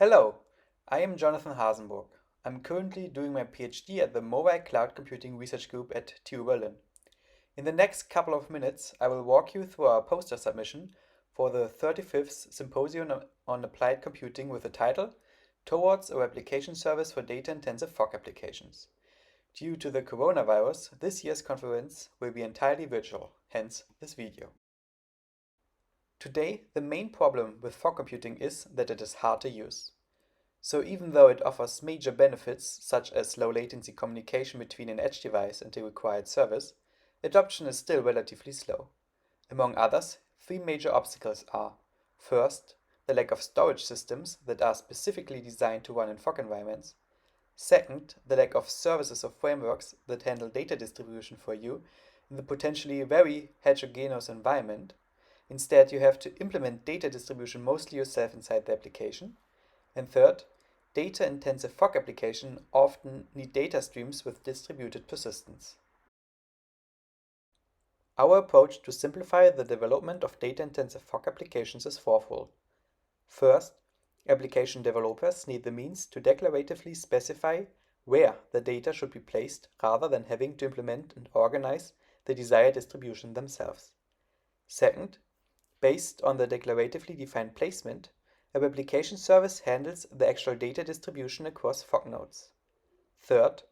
Hello, I am Jonathan Hasenburg. I'm currently doing my PhD at the Mobile Cloud Computing Research Group at TU Berlin. In the next couple of minutes, I will walk you through our poster submission for the 35th Symposium on Applied Computing with the title Towards a Replication Service for Data-Intensive Fog Applications. Due to the coronavirus, this year's conference will be entirely virtual, hence this video. Today, the main problem with fog computing is that it is hard to use. So even though it offers major benefits, such as low latency communication between an edge device and the required service, adoption is still relatively slow. Among others, three major obstacles are: first, the lack of storage systems that are specifically designed to run in fog environments; second, the lack of services or frameworks that handle data distribution for you in the potentially very heterogeneous environment. Instead, you have to implement data distribution mostly yourself inside the application. And third, data-intensive fog applications often need data streams with distributed persistence. Our approach to simplify the development of data-intensive fog applications is fourfold. First, application developers need the means to declaratively specify where the data should be placed rather than having to implement and organize the desired distribution themselves. Second, based on the declaratively defined placement, a replication service handles the actual data distribution across fog nodes. Third,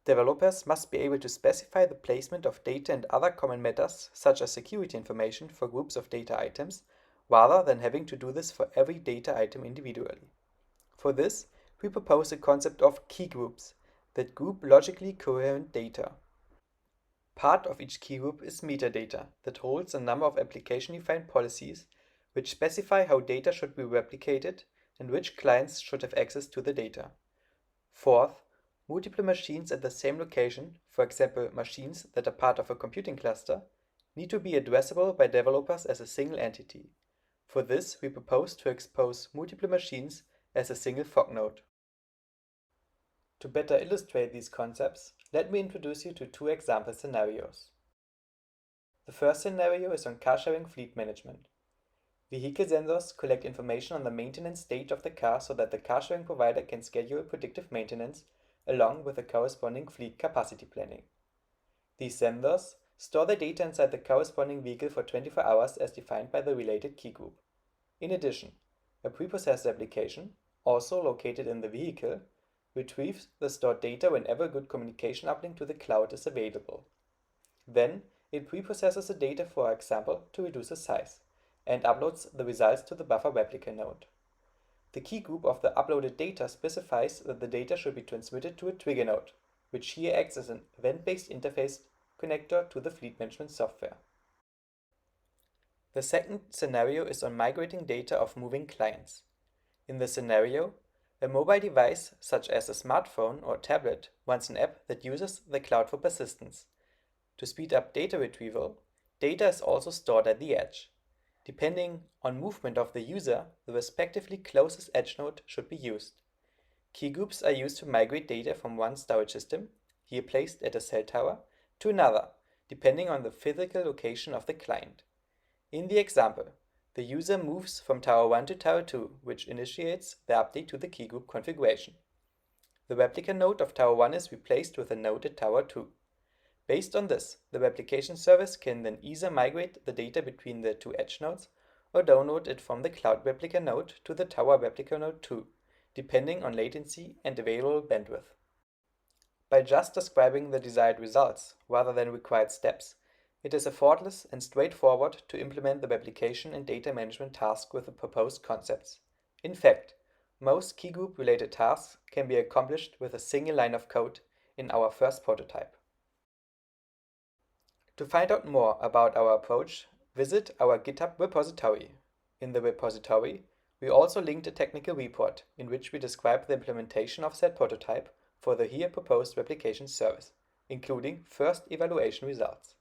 developers must be able to specify the placement of data and other common matters, such as security information, for groups of data items, rather than having to do this for every data item individually. For this, we propose a concept of key groups that group logically coherent data. Part of each key group is metadata that holds a number of application-defined policies which specify how data should be replicated and which clients should have access to the data. Fourth, multiple machines at the same location, for example machines that are part of a computing cluster, need to be addressable by developers as a single entity. For this, we propose to expose multiple machines as a single fog node. To better illustrate these concepts, let me introduce you to two example scenarios. The first scenario is on car-sharing fleet management. Vehicle sensors collect information on the maintenance state of the car so that the car-sharing provider can schedule predictive maintenance along with the corresponding fleet capacity planning. These sensors store the data inside the corresponding vehicle for 24 hours as defined by the related key group. In addition, a preprocessed application, also located in the vehicle, retrieves the stored data whenever a good communication uplink to the cloud is available. Then, it preprocesses the data, for example, to reduce the size, and uploads the results to the buffer replica node. The key group of the uploaded data specifies that the data should be transmitted to a trigger node, which here acts as an event-based interface connector to the fleet management software. The second scenario is on migrating data of moving clients. In the scenario, a mobile device, such as a smartphone or tablet, runs an app that uses the cloud for persistence. To speed up data retrieval, data is also stored at the edge. Depending on movement of the user, the respectively closest edge node should be used. Key groups are used to migrate data from one storage system, here placed at a cell tower, to another, depending on the physical location of the client. In the example, the user moves from Tower 1 to Tower 2, which initiates the update to the key group configuration. The replica node of Tower 1 is replaced with a node at Tower 2. Based on this, the replication service can then either migrate the data between the two edge nodes or download it from the cloud replica node to the Tower replica node 2, depending on latency and available bandwidth. By just describing the desired results rather than required steps, it is effortless and straightforward to implement the replication and data management task with the proposed concepts. In fact, most key group related tasks can be accomplished with a single line of code in our first prototype. To find out more about our approach, visit our GitHub repository. In the repository, we also linked a technical report in which we describe the implementation of said prototype for the here proposed replication service, including first evaluation results.